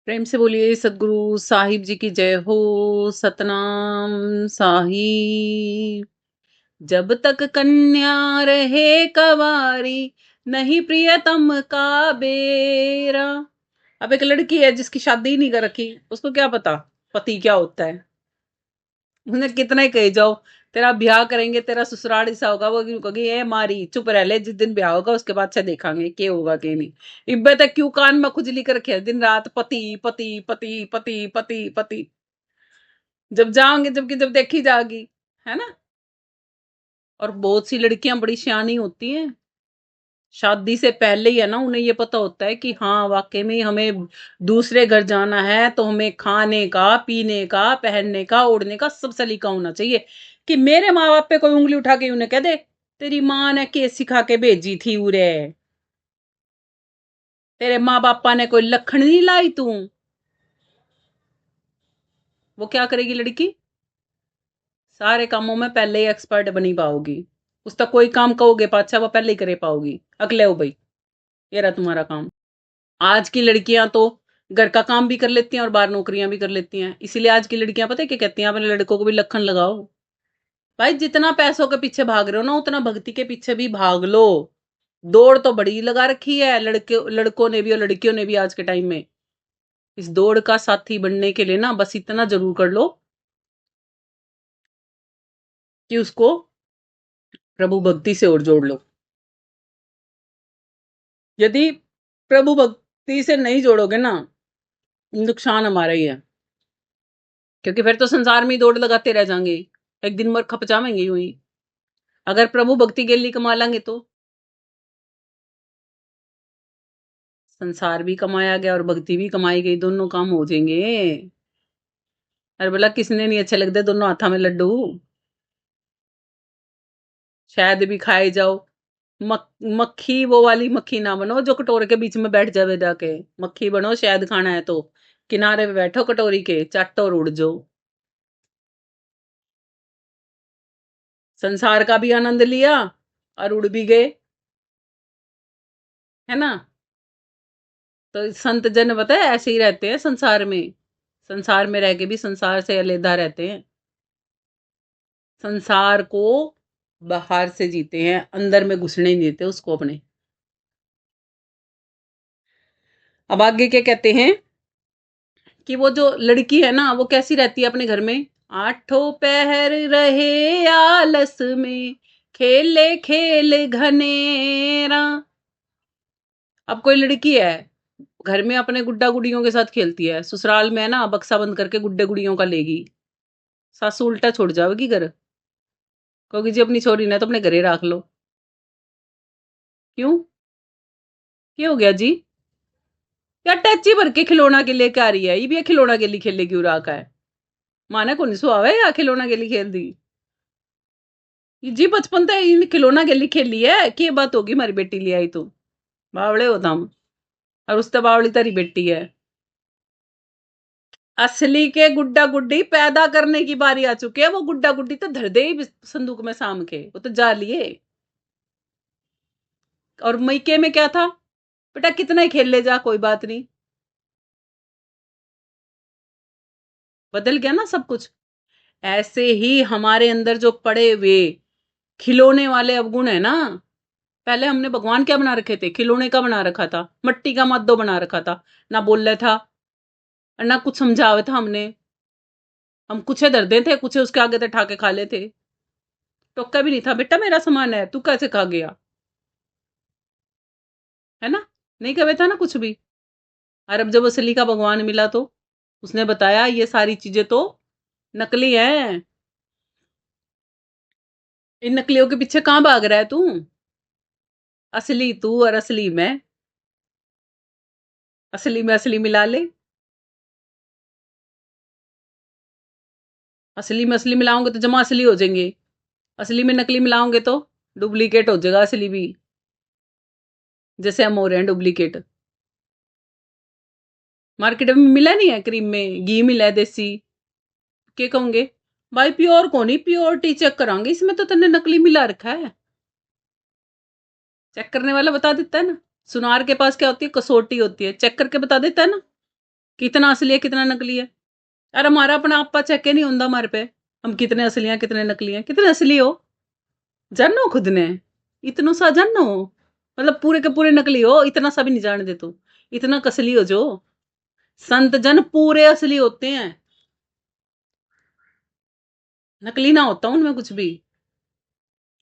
प्रेम से बोलिए सदगुरु साहिब जी की जय हो। सतनाम साहिब। जब तक कन्या रहे कवारी, नहीं प्रियतम का बेरा। अब एक लड़की है जिसकी शादी ही नहीं कर रखी, उसको क्या पता पति क्या होता है। उन्हें कितना ही कही जाओ तेरा ब्याह करेंगे, तेरा ससुराल ऐसा होगा, वो क्यों कहेगी ए मारी चुप रह ले, जिस दिन ब्याह होगा उसके बाद से देखेंगे क्या होगा क्या नहीं। इब्बे तक क्यों कान में खुजली कर रखे है दिन रात, पति पति पति पति पति पति। जब जाओगे जबकि जब देखी जाएगी, है ना। और बहुत सी लड़कियां बड़ी सियानी होती हैं, शादी से पहले ही है ना उन्हें ये पता होता है कि हाँ वाकई में हमें दूसरे घर जाना है तो हमें खाने का, पीने का, पहनने का, ओढ़ने का सब सलीका होना चाहिए। कि मेरे माँ बाप पे कोई उंगली उठा के उन्हें कह दे तेरी माँ ने के सिखा के भेजी थी उरे, तेरे माँ बापा ने कोई लखन नहीं लाई तू, वो क्या करेगी लड़की। सारे कामों में पहले ही एक्सपर्ट बनी पाओगी। उसका कोई काम कहोगे पाछा वो पहले ही करे पाओगी। अगले हो भाई, ये रहा तुम्हारा काम। आज की लड़कियां तो घर का काम भी कर लेती हैं और बाहर नौकरियां भी कर लेती हैं। इसीलिए आज की लड़कियां पता है क्या कहती हैं, अपने लड़कों को भी लखन लगाओ। भाई जितना पैसों के पीछे भाग रहे हो ना, उतना भक्ति के पीछे भी भाग लो। दौड़ तो बड़ी लगा रखी है लड़कों ने भी और लड़कियों ने भी आज के टाइम में। इस दौड़ का साथी बनने के लिए ना बस इतना जरूर कर लो कि उसको प्रभु भक्ति से और जोड़ लो। यदि प्रभु भक्ति से नहीं जोड़ोगे ना, नुकसान हमारा ही है। क्योंकि फिर तो संसार में ही दौड़ लगाते रह जाएंगे, एक दिन मर खप जाएंगे यूं ही। अगर प्रभु भक्ति के लिए कमा लेंगे तो संसार भी कमाया गया और भक्ति भी कमाई गई, दोनों काम हो जाएंगे। अरे बोला किसने नहीं अच्छे लगते दोनों हाथा में लड्डू। शायद भी खाए जाओ। मक्खी वो वाली मक्खी ना बनो जो कटोरे के बीच में बैठ जावे जाके। मक्खी बनो, शायद खाना है तो किनारे पे बैठो कटोरी के, चट और उड़ जाओ। संसार का भी आनंद लिया और उड़ भी गए, है ना। तो संत जन पता है ऐसे ही रहते हैं संसार में। संसार में रह के भी संसार से अलग रहते हैं। संसार को बाहर से जीते हैं, अंदर में घुसने नहीं देते उसको अपने। अब आगे क्या कहते हैं कि वो जो लड़की है ना वो कैसी रहती है अपने घर में। आठों पहर रहे आलस में, खेले खेल घनेरा। अब कोई लड़की है घर में अपने गुड्डा गुड़ियों के साथ खेलती है, ससुराल में है ना बक्सा बंद करके गुड्डे गुड़ियों का लेगी। सासू उल्टा छोड़ जाएगी घर, क्योंकि जी अपनी छोरी ने तो अपने घरे रख लो। क्यों, क्या हो गया जी। या टैची भर के खिलौना के लिए क्या रही है, ये भी खिलौना के लिए खेले क्यों रखा है। माने को नहीं सुहावे या खिलौना के लिए खेल दी। जी बचपन तो इन खिलौना के लिए खेली है, की बात होगी हमारी बेटी ले आई तो बावड़े होता हम। और उससे बावड़ी तारी बेटी है। असली के गुड्डा गुड्डी पैदा करने की बारी आ चुकी है। वो गुड्डा गुड्डी तो धर दे ही संदूक में साम के, वो तो जा लिए। और मैके में क्या था, बेटा कितना ही खेल ले जा कोई बात नहीं। बदल गया ना सब कुछ। ऐसे ही हमारे अंदर जो पड़े हुए खिलौने वाले अवगुण है ना। पहले हमने भगवान क्या बना रखे थे, खिलौने का बना रखा था, मट्टी का मद्दो बना रखा था। ना बोल रहा था और ना कुछ समझावे था हमने। हम कुछ दर्दे थे, कुछ उसके आगे तो ठाके खा लेते। टोका भी नहीं था बेटा मेरा सामान है तू कैसे खा गया, है ना। नहीं कहे था ना कुछ भी। और अब जब असली का भगवान मिला तो उसने बताया ये सारी चीजें तो नकली हैं। इन नकलियों के पीछे कहां भाग रहा है तू। असली तू और असली मैं, असली में असली मिला ले। असली में असली मिलाओगे तो जमा असली हो जाएंगे, असली में नकली मिलाओगे तो डुप्लीकेट हो जाएगा असली भी। जैसे हम हो रहे हैं डुप्लीकेट। मार्केट में मिला नहीं है, क्रीम में घी मिला है देसी। क्या कहोगे भाई प्योर को नहीं, प्योरिटी चेक करांगे इसमें तो तन्ने नकली मिला रखा है। चेक करने वाला बता देता है ना। सुनार के पास क्या होती है, कसौटी होती है, चेक करके बता देता है ना। कितना असली है कितना नकली है। अरे हमारा अपना आपा चेक नहीं होता हमारे पे, हम कितने असली हैं कितने नकली हैं। कितने असली हो जानो खुद ने, इतनो सा जानो, मतलब पूरे के पूरे नकली हो, इतना सा भी नहीं जान दे तू, इतना कसली हो जो। संत जन पूरे असली होते हैं, नकली ना होता उनमें कुछ भी।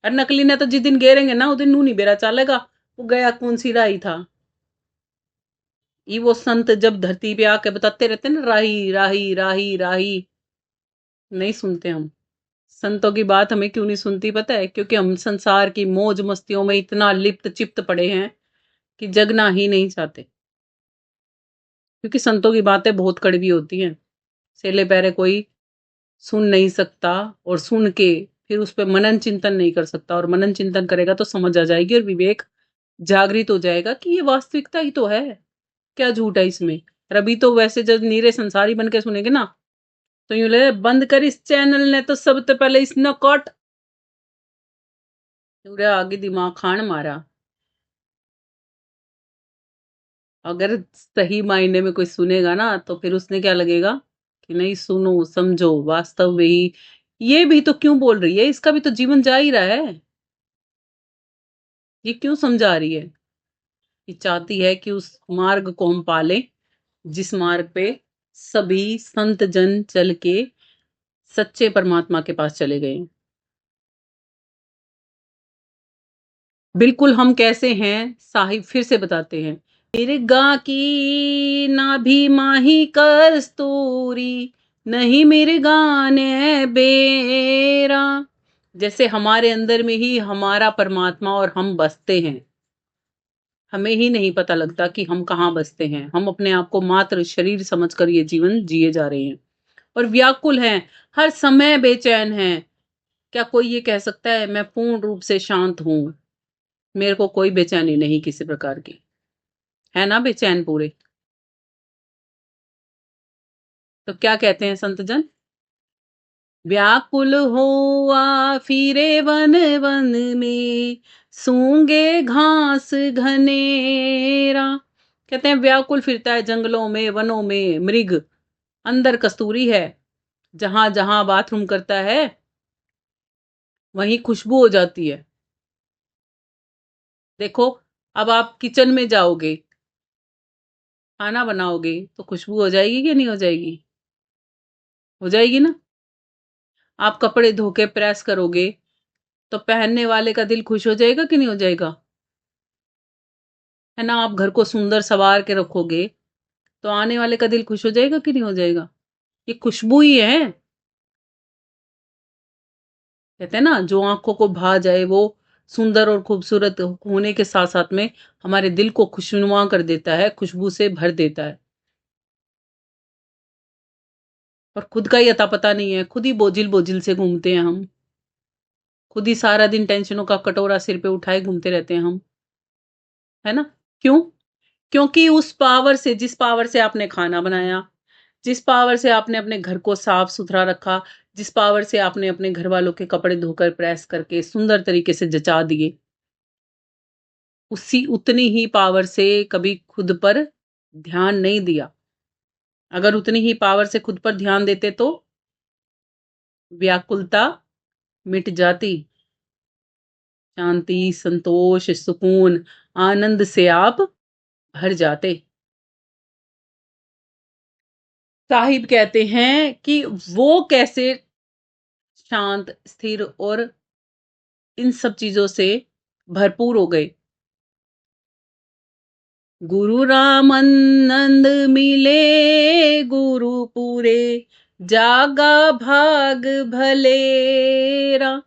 और नकली ने तो जिस दिन गेरेंगे ना उस दिन नू नहीं बेरा चलेगा, वो गया कौन सी राही था। ये वो संत जब धरती पे आके बताते रहते ना, राही राही राही राही, नहीं सुनते हम। संतों की बात हमें क्यों नहीं सुनती पता है? क्योंकि हम संसार की मौज मस्तियों में इतना लिप्त चिप्त पड़े हैं कि जगना ही नहीं चाहते। क्योंकि संतों की बातें बहुत कड़वी होती हैं, सेले पैरे कोई सुन नहीं सकता, और सुन के फिर उस पर मनन चिंतन नहीं कर सकता। और मनन चिंतन करेगा तो समझ आ जाएगी और विवेक जागृत हो जाएगा कि ये वास्तविकता ही तो है, क्या झूठ है इसमें। और अभी तो वैसे जब नीरे संसारी बन के सुनेंगे ना, तो यूं लगे बंद कर इस चैनल ने तो सबसे पहले इसने कट पूरे आगे दिमाग खान मारा। अगर सही मायने में कोई सुनेगा ना तो फिर उसने क्या लगेगा कि नहीं, सुनो समझो वास्तव में ही ये भी तो क्यों बोल रही है, इसका भी तो जीवन जा ही रहा है, ये क्यों समझा रही है। ये चाहती है कि उस मार्ग को हम पालें जिस मार्ग पे सभी संत जन चल के सच्चे परमात्मा के पास चले गए। बिल्कुल हम कैसे हैं साहिब फिर से बताते हैं। मिर्गा की नाभि माही कस्तूरी, नहीं मिर्गा ने बेरा। जैसे हमारे अंदर में ही हमारा परमात्मा और हम बसते हैं, हमें ही नहीं पता लगता कि हम कहाँ बसते हैं। हम अपने आप को मात्र शरीर समझकर ये जीवन जिए जा रहे हैं और व्याकुल हैं, हर समय बेचैन हैं। क्या कोई ये कह सकता है मैं पूर्ण रूप से शांत हूं? मेरे को कोई बेचैनी नहीं किसी प्रकार की, है ना बेचैन पूरे। तो क्या कहते हैं संत जन? व्याकुल होआ फिरे वन वन में, सूंगे घास घनेरा। कहते हैं व्याकुल फिरता है जंगलों में वनों में मृग, अंदर कस्तूरी है, जहां जहां बाथरूम करता है वहीं खुशबू हो जाती है। देखो, अब आप किचन में जाओगे, खाना बनाओगे तो खुशबू हो जाएगी कि नहीं हो जाएगी? हो जाएगी ना। आप कपड़े धो के प्रेस करोगे तो पहनने वाले का दिल खुश हो जाएगा कि नहीं हो जाएगा? है ना। आप घर को सुंदर सवार के रखोगे तो आने वाले का दिल खुश हो जाएगा कि नहीं हो जाएगा? ये खुशबू ही है। कहते हैं ना, जो आंखों को भा जाए वो सुंदर और खूबसूरत होने के साथ साथ में हमारे दिल को खुशनुमा कर देता है, खुशबू से भर देता है। और खुद का ही अता पता नहीं है, खुद ही बोझिल बोझिल से घूमते हैं हम, खुद ही सारा दिन टेंशनों का कटोरा सिर पे उठाए घूमते रहते हैं हम, है ना। क्यों? क्योंकि उस पावर से, जिस पावर से आपने खाना बनाया, जिस पावर से आपने अपने घर को साफ सुथरा रखा, जिस पावर से आपने अपने घर वालों के कपड़े धोकर प्रेस करके सुंदर तरीके से जचा दिए, उसी उतनी ही पावर से कभी खुद पर ध्यान नहीं दिया। अगर उतनी ही पावर से खुद पर ध्यान देते तो व्याकुलता मिट जाती, शांति संतोष सुकून आनंद से आप भर जाते। साहिब कहते हैं कि वो कैसे शांत स्थिर और इन सब चीजों से भरपूर हो गए। गुरु रामानंद मिले गुरु पूरे, जागा भाग भलेरा।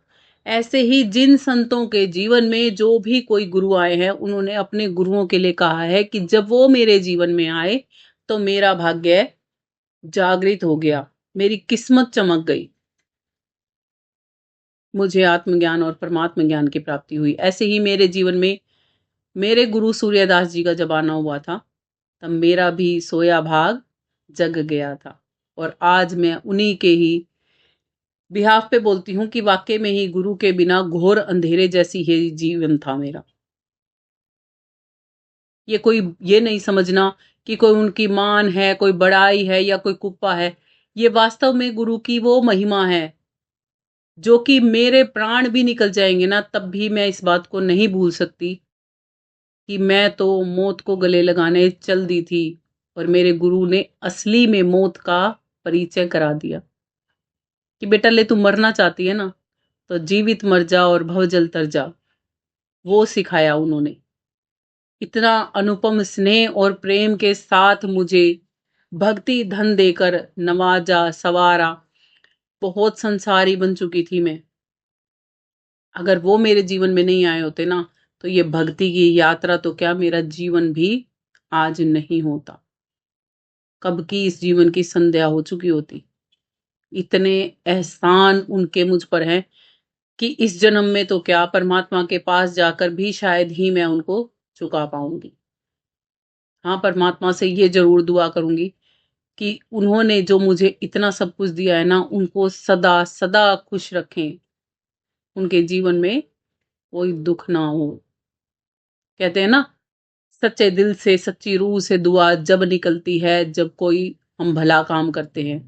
ऐसे ही जिन संतों के जीवन में जो भी कोई गुरु आए हैं, उन्होंने अपने गुरुओं के लिए कहा है कि जब वो मेरे जीवन में आए तो मेरा भाग्य जागृत हो गया, मेरी किस्मत चमक गई, मुझे आत्मज्ञान और परमात्म ज्ञान की प्राप्ति हुई। ऐसे ही मेरे जीवन में मेरे गुरु सूर्यदास जी का जब आना हुआ था, तब मेरा भी सोया भाग जग गया था। और आज मैं उन्हीं के ही बिहाफ पे बोलती हूँ कि वाकई में ही गुरु के बिना घोर अंधेरे जैसी ही जीवन था मेरा। ये कोई ये नहीं समझना कि कोई उनकी मान है, कोई बड़ाई है या कोई कुप्पा है। ये वास्तव में गुरु की वो महिमा है जो कि मेरे प्राण भी निकल जाएंगे ना, तब भी मैं इस बात को नहीं भूल सकती कि मैं तो मौत को गले लगाने चल दी थी और मेरे गुरु ने असली में मौत का परिचय करा दिया कि बेटा ले, तू मरना चाहती है ना, तो जीवित मर जा और भवजल तर जा। वो सिखाया उन्होंने। इतना अनुपम स्नेह और प्रेम के साथ मुझे भक्ति धन देकर नवाजा, सवारा। बहुत संसारी बन चुकी थी मैं। अगर वो मेरे जीवन में नहीं आए होते ना, तो ये भक्ति की यात्रा तो क्या, मेरा जीवन भी आज नहीं होता। कब की इस जीवन की संध्या हो चुकी होती। इतने एहसान उनके मुझ पर हैं कि इस जन्म में तो क्या, परमात्मा के पास जाकर भी शायद ही मैं उनको चुका पाऊंगी। हाँ, परमात्मा से ये जरूर दुआ करूंगी कि उन्होंने जो मुझे इतना सब कुछ दिया है ना, उनको सदा सदा खुश रखें, उनके जीवन में कोई दुख ना हो। कहते हैं ना, सच्चे दिल से, सच्ची रूह से दुआ जब निकलती है जब कोई हम भला काम करते हैं।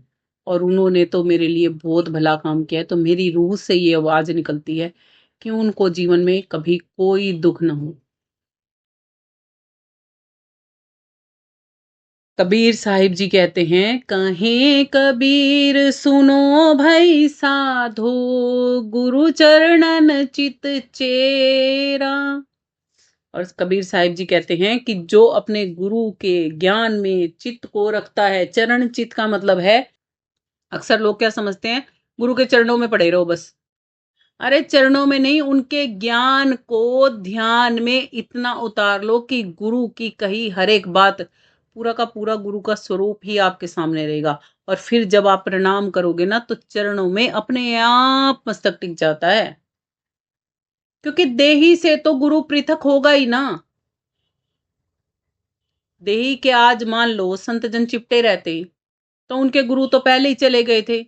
और उन्होंने तो मेरे लिए बहुत भला काम किया है, तो मेरी रूह से ये आवाज निकलती है कि उनको जीवन में कभी कोई दुख ना हो। कबीर साहिब जी कहते हैं, कहें कबीर सुनो भाई साधो, गुरु चरणन चित चेरा। और कबीर साहिब जी कहते हैं कि जो अपने गुरु के ज्ञान में चित्त को रखता है, चरण चित्त का मतलब है, अक्सर लोग क्या समझते हैं, गुरु के चरणों में पड़े रहो बस। अरे चरणों में नहीं, उनके ज्ञान को ध्यान में इतना उतार लो कि गुरु की कही हर एक बात, पूरा का पूरा गुरु का स्वरूप ही आपके सामने रहेगा। और फिर जब आप प्रणाम करोगे ना, तो चरणों में अपने आप मस्तक टिक जाता है। क्योंकि देही से तो गुरु पृथक होगा ही ना। देही के आज मान लो संत जन चिपटे रहते, तो उनके गुरु तो पहले ही चले गए थे,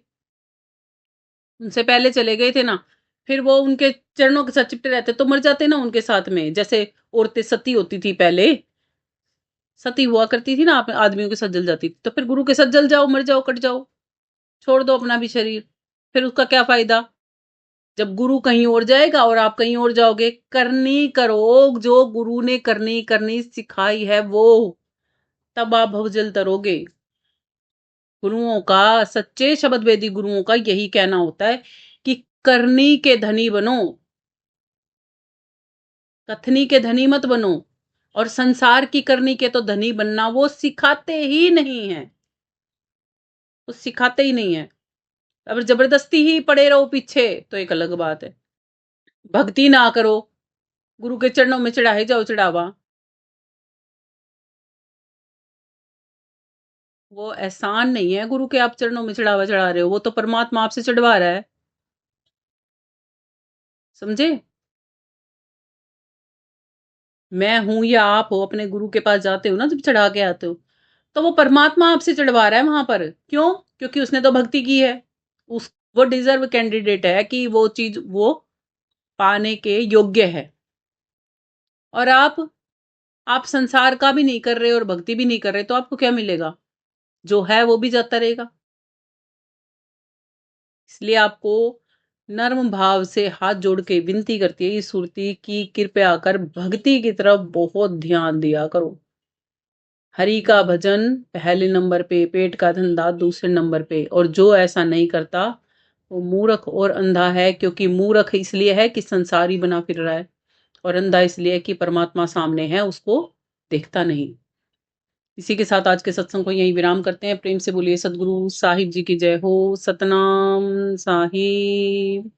उनसे पहले चले गए थे ना। फिर वो उनके चरणों के साथ चिपटे रहते तो मर जाते ना उनके साथ में। जैसे औरतें सती होती थी पहले, सती हुआ करती थी ना, आदमियों के साथ जल जाती थी, तो फिर गुरु के साथ जल जाओ, मर जाओ, कट जाओ, छोड़ दो अपना भी शरीर। फिर उसका क्या फायदा, जब गुरु कहीं और जाएगा और आप कहीं और जाओगे। करनी करो जो गुरु ने करनी करनी सिखाई है वो, तब आप भवजल तरोगे। गुरुओं का, सच्चे शब्द वेदी गुरुओं का यही कहना होता है कि करनी के धनी बनो, कथनी के धनी मत बनो। और संसार की करनी के तो धनी बनना वो सिखाते ही नहीं है, वो सिखाते ही नहीं है। अगर जबरदस्ती ही पड़े रहो पीछे तो एक अलग बात है। भक्ति ना करो, गुरु के चरणों में चढ़ाए जाओ चढ़ावा, वो एहसान नहीं है गुरु के आप चरणों में चढ़ावा चढ़ा रहे हो, वो तो परमात्मा आपसे चढ़वा रहा है। समझे? मैं हूं या आप हो, अपने गुरु के पास जाते हो ना जब चढ़ा के आते हो, तो वो परमात्मा आपसे चढ़वा रहा है वहां पर। क्यों? क्योंकि उसने तो भक्ति की है। उस वो डिजर्व कैंडिडेट है कि वो चीज वो पाने के योग्य है। और आप संसार का भी नहीं कर रहे और भक्ति भी नहीं कर रहे, तो आपको क्या मिलेगा? जो है वो भी जाता रहेगा। इसलिए आपको नर्म भाव से हाथ जोड़ के विनती करती है ये सुरती की, कृपया कर भक्ति की तरफ बहुत ध्यान दिया करो। हरि का भजन पहले नंबर पे, पेट का धंधा दूसरे नंबर पे। और जो ऐसा नहीं करता वो मूर्ख और अंधा है। क्योंकि मूर्ख इसलिए है कि संसारी बना फिर रहा है, और अंधा इसलिए कि परमात्मा सामने है, उसको देखता नहीं। इसी के साथ आज के सत्संग को यहीं विराम करते हैं। प्रेम से बोलिए सदगुरु साहिब जी की जय हो। सतनाम साहिब।